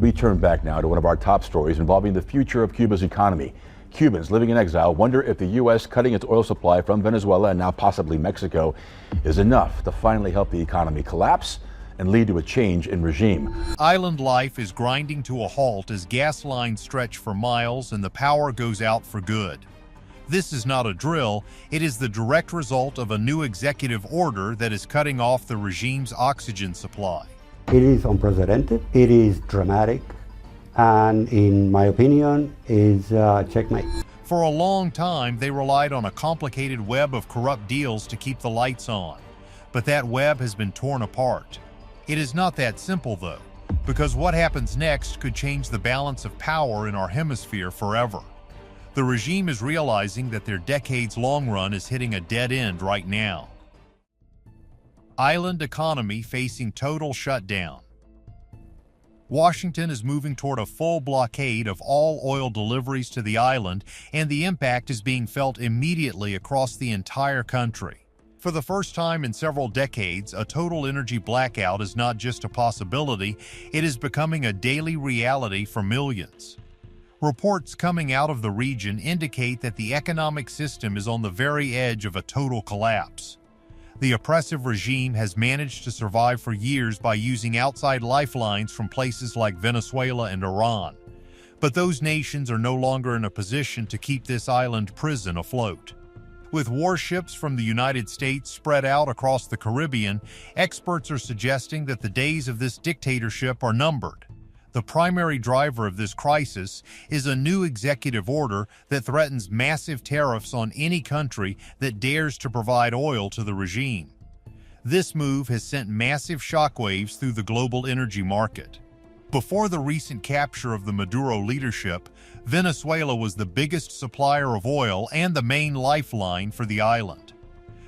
We turn back now to one of our top stories involving the future of Cuba's economy. Cubans living in exile wonder if the U.S. cutting its oil supply from Venezuela and now possibly Mexico is enough to finally help the economy collapse and lead to a change in regime. Island life is grinding to a halt as gas lines stretch for miles and the power goes out for good. This is not a drill, it is the direct result of a new executive order that is cutting off the regime's oxygen supply. It is unprecedented, it is dramatic, and in my opinion, is checkmate. For a long time, they relied on a complicated web of corrupt deals to keep the lights on. But that web has been torn apart. It is not that simple, though, because what happens next could change the balance of power in our hemisphere forever. The regime is realizing that their decades-long run is hitting a dead end right now. Island economy facing total shutdown. Washington is moving toward a full blockade of all oil deliveries to the island, and the impact is being felt immediately across the entire country. For the first time in several decades, a total energy blackout is not just a possibility, it is becoming a daily reality for millions. Reports coming out of the region indicate that the economic system is on the very edge of a total collapse. The oppressive regime has managed to survive for years by using outside lifelines from places like Venezuela and Iran. But those nations are no longer in a position to keep this island prison afloat. With warships from the United States spread out across the Caribbean, experts are suggesting that the days of this dictatorship are numbered. The primary driver of this crisis is a new executive order that threatens massive tariffs on any country that dares to provide oil to the regime. This move has sent massive shockwaves through the global energy market. Before the recent capture of the Maduro leadership, Venezuela was the biggest supplier of oil and the main lifeline for the island.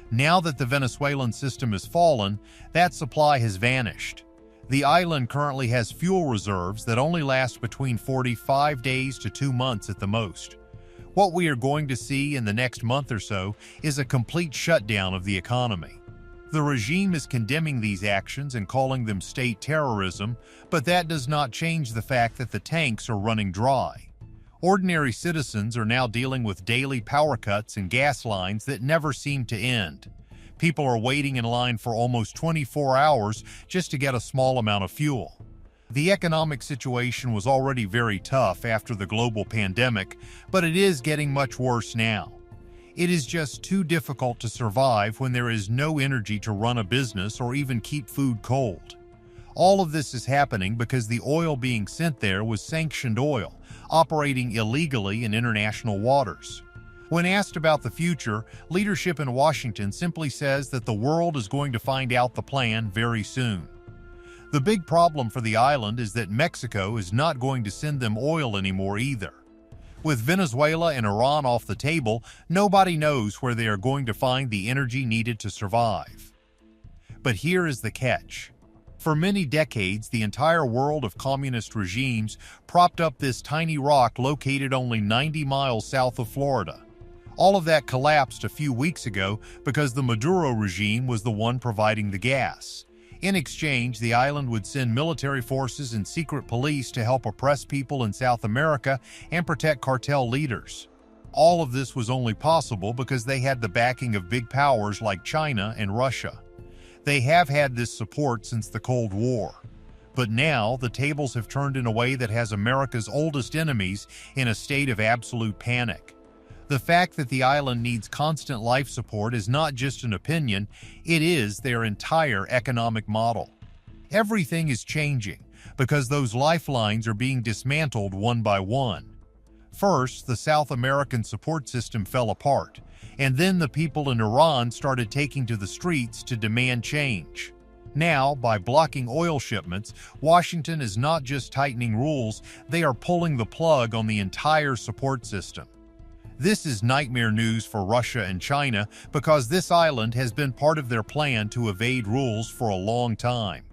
Now that the Venezuelan system has fallen, that supply has vanished. The island currently has fuel reserves that only last between 45 days to 2 months at the most. What we are going to see in the next month or so is a complete shutdown of the economy. The regime is condemning these actions and calling them state terrorism, but that does not change the fact that the tanks are running dry. Ordinary citizens are now dealing with daily power cuts and gas lines that never seem to end. People are waiting in line for almost 24 hours just to get a small amount of fuel. The economic situation was already very tough after the global pandemic, but it is getting much worse now. It is just too difficult to survive when there is no energy to run a business or even keep food cold. All of this is happening because the oil being sent there was sanctioned oil, operating illegally in international waters. When asked about the future, leadership in Washington simply says that the world is going to find out the plan very soon. The big problem for the island is that Mexico is not going to send them oil anymore either. With Venezuela and Iran off the table, nobody knows where they are going to find the energy needed to survive. But here is the catch. For many decades, the entire world of communist regimes propped up this tiny rock located only 90 miles south of Florida. All of that collapsed a few weeks ago because the Maduro regime was the one providing the gas. In exchange, the island would send military forces and secret police to help oppress people in South America and protect cartel leaders. All of this was only possible because they had the backing of big powers like China and Russia. They have had this support since the Cold War. But now, the tables have turned in a way that has America's oldest enemies in a state of absolute panic. The fact that the island needs constant life support is not just an opinion, it is their entire economic model. Everything is changing because those lifelines are being dismantled one by one. First, the South American support system fell apart, and then the people in Iran started taking to the streets to demand change. Now, by blocking oil shipments, Washington is not just tightening rules, they are pulling the plug on the entire support system. This is nightmare news for Russia and China because this island has been part of their plan to evade rules for a long time.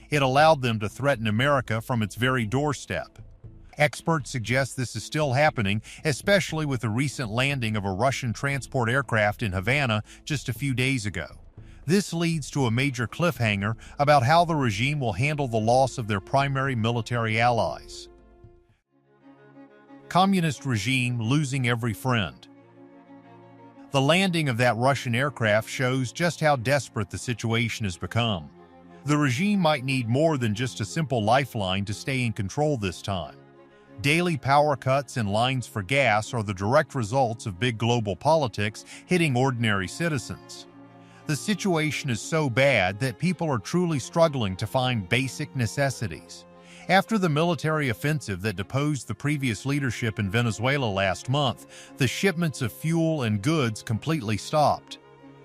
It allowed them to threaten America from its very doorstep. Experts suggest this is still happening, especially with the recent landing of a Russian transport aircraft in Havana just a few days ago. This leads to a major cliffhanger about how the regime will handle the loss of their primary military allies. Communist regime losing every friend. The landing of that Russian aircraft shows just how desperate the situation has become. The regime might need more than just a simple lifeline to stay in control this time. Daily power cuts and lines for gas are the direct results of big global politics hitting ordinary citizens. The situation is so bad that people are truly struggling to find basic necessities. After the military offensive that deposed the previous leadership in Venezuela last month, the shipments of fuel and goods completely stopped.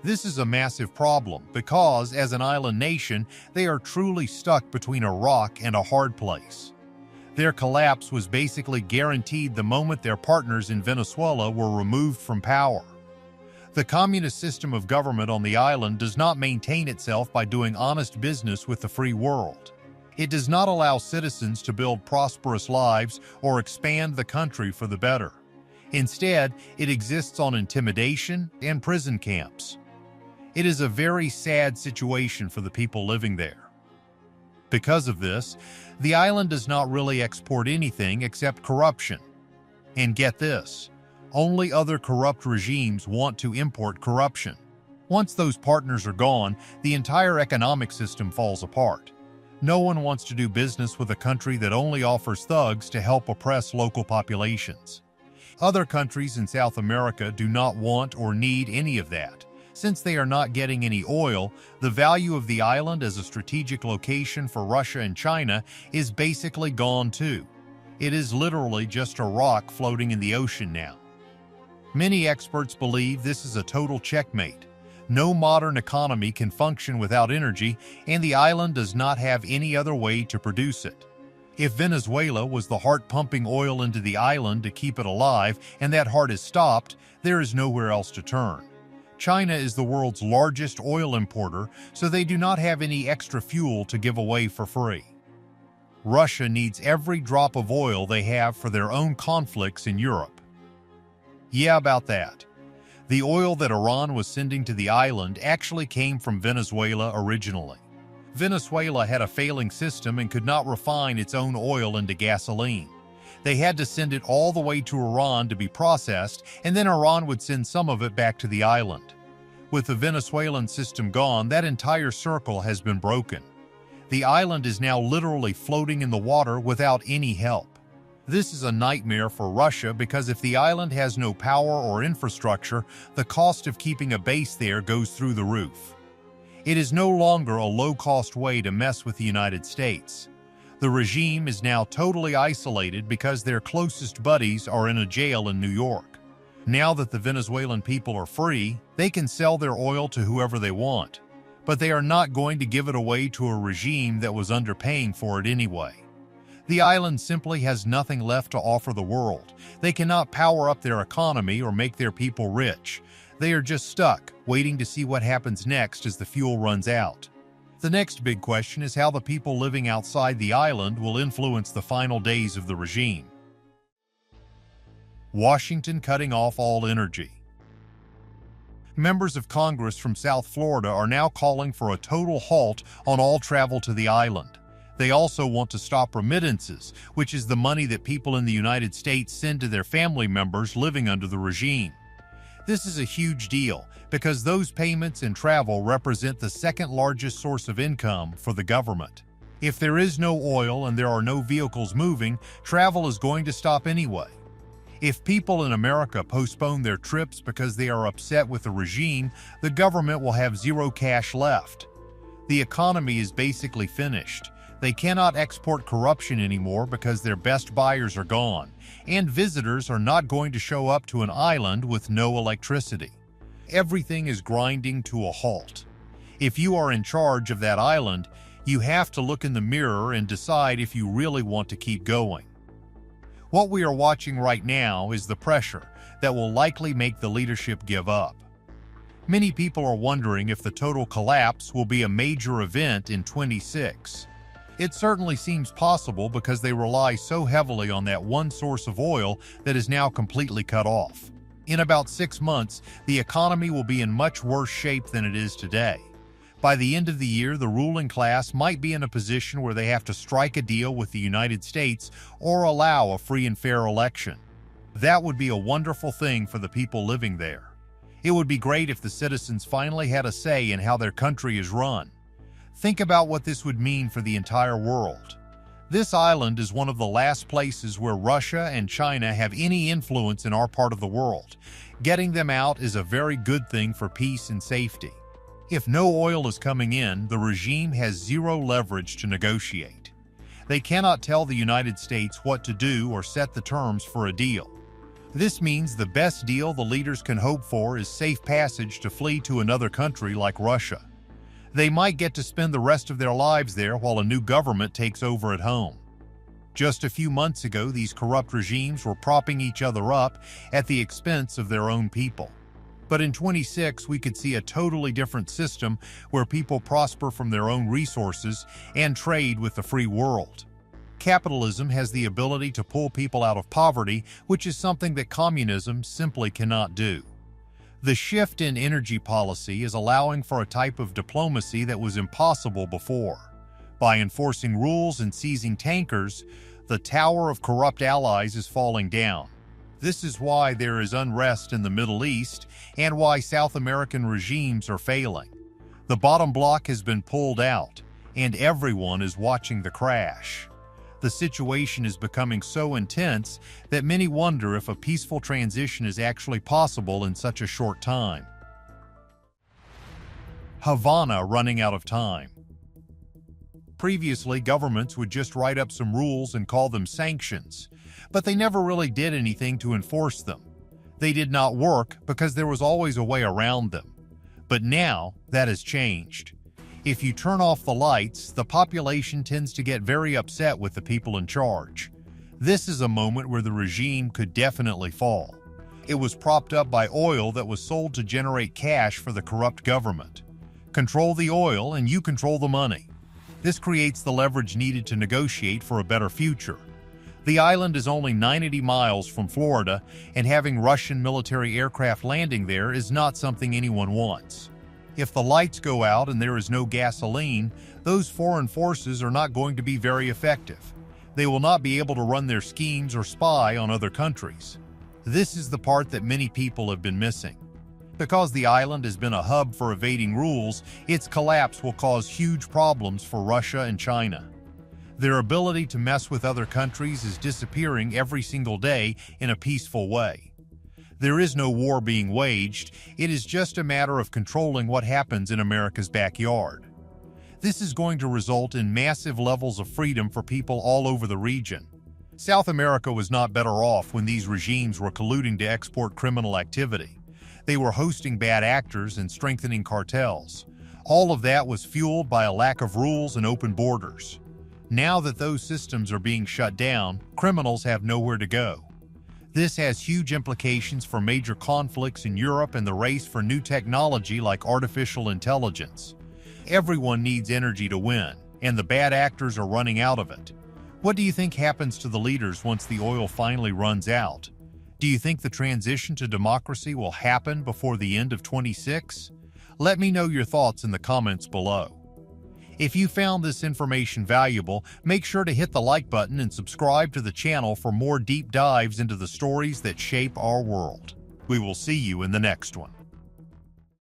This is a massive problem because, as an island nation, they are truly stuck between a rock and a hard place. Their collapse was basically guaranteed the moment their partners in Venezuela were removed from power. The communist system of government on the island does not maintain itself by doing honest business with the free world. It does not allow citizens to build prosperous lives or expand the country for the better. Instead, it exists on intimidation and prison camps. It is a very sad situation for the people living there. Because of this, the island does not really export anything except corruption. And get this, only other corrupt regimes want to import corruption. Once those partners are gone, the entire economic system falls apart. No one wants to do business with a country that only offers thugs to help oppress local populations. Other countries in South America do not want or need any of that. Since they are not getting any oil, the value of the island as a strategic location for Russia and China is basically gone too. It is literally just a rock floating in the ocean now. Many experts believe this is a total checkmate. No modern economy can function without energy, and the island does not have any other way to produce it. If Venezuela was the heart pumping oil into the island to keep it alive, and that heart is stopped, there is nowhere else to turn. China is the world's largest oil importer, so they do not have any extra fuel to give away for free. Russia needs every drop of oil they have for their own conflicts in Europe. Yeah, about that. The oil that Iran was sending to the island actually came from Venezuela originally. Venezuela had a failing system and could not refine its own oil into gasoline. They had to send it all the way to Iran to be processed, and then Iran would send some of it back to the island. With the Venezuelan system gone, that entire circle has been broken. The island is now literally floating in the water without any help. This is a nightmare for Russia because if the island has no power or infrastructure, the cost of keeping a base there goes through the roof. It is no longer a low-cost way to mess with the United States. The regime is now totally isolated because their closest buddies are in a jail in New York. Now that the Venezuelan people are free, they can sell their oil to whoever they want. But they are not going to give it away to a regime that was underpaying for it anyway. The island simply has nothing left to offer the world. They cannot power up their economy or make their people rich. They are just stuck, waiting to see what happens next as the fuel runs out. The next big question is how the people living outside the island will influence the final days of the regime. Washington cutting off all energy. Members of Congress from South Florida are now calling for a total halt on all travel to the island. They also want to stop remittances, which is the money that people in the United States send to their family members living under the regime. This is a huge deal because those payments and travel represent the second largest source of income for the government. If there is no oil and there are no vehicles moving, travel is going to stop anyway. If people in America postpone their trips because they are upset with the regime, the government will have zero cash left. The economy is basically finished. They cannot export corruption anymore because their best buyers are gone, and visitors are not going to show up to an island with no electricity. Everything is grinding to a halt. If you are in charge of that island, you have to look in the mirror and decide if you really want to keep going. What we are watching right now is the pressure that will likely make the leadership give up. Many people are wondering if the total collapse will be a major event in 2026. It certainly seems possible because they rely so heavily on that one source of oil that is now completely cut off. In about 6 months, the economy will be in much worse shape than it is today. By the end of the year, the ruling class might be in a position where they have to strike a deal with the United States or allow a free and fair election. That would be a wonderful thing for the people living there. It would be great if the citizens finally had a say in how their country is run. Think about what this would mean for the entire world. This island is one of the last places where Russia and China have any influence in our part of the world. Getting them out is a very good thing for peace and safety. If no oil is coming in, the regime has zero leverage to negotiate. They cannot tell the United States what to do or set the terms for a deal. This means the best deal the leaders can hope for is safe passage to flee to another country like Russia. They might get to spend the rest of their lives there while a new government takes over at home. Just a few months ago, these corrupt regimes were propping each other up at the expense of their own people. But in 26, we could see a totally different system where people prosper from their own resources and trade with the free world. Capitalism has the ability to pull people out of poverty, which is something that communism simply cannot do. The shift in energy policy is allowing for a type of diplomacy that was impossible before. By enforcing rules and seizing tankers, the tower of corrupt allies is falling down. This is why there is unrest in the Middle East and why South American regimes are failing. The bottom block has been pulled out, and everyone is watching the crash. The situation is becoming so intense that many wonder if a peaceful transition is actually possible in such a short time. Havana running out of time. Previously, governments would just write up some rules and call them sanctions, but they never really did anything to enforce them. They did not work because there was always a way around them. But now, that has changed. If you turn off the lights, the population tends to get very upset with the people in charge. This is a moment where the regime could definitely fall. It was propped up by oil that was sold to generate cash for the corrupt government. Control the oil and you control the money. This creates the leverage needed to negotiate for a better future. The island is only 90 miles from Florida, and having Russian military aircraft landing there is not something anyone wants. If the lights go out and there is no gasoline, those foreign forces are not going to be very effective. They will not be able to run their schemes or spy on other countries. This is the part that many people have been missing. Because the island has been a hub for evading rules, its collapse will cause huge problems for Russia and China. Their ability to mess with other countries is disappearing every single day in a peaceful way. There is no war being waged, it is just a matter of controlling what happens in America's backyard. This is going to result in massive levels of freedom for people all over the region. South America was not better off when these regimes were colluding to export criminal activity. They were hosting bad actors and strengthening cartels. All of that was fueled by a lack of rules and open borders. Now that those systems are being shut down, criminals have nowhere to go. This has huge implications for major conflicts in Europe and the race for new technology like artificial intelligence. Everyone needs energy to win, and the bad actors are running out of it. What do you think happens to the leaders once the oil finally runs out? Do you think the transition to democracy will happen before the end of 26? Let me know your thoughts in the comments below. If you found this information valuable, make sure to hit the like button and subscribe to the channel for more deep dives into the stories that shape our world. We will see you in the next one.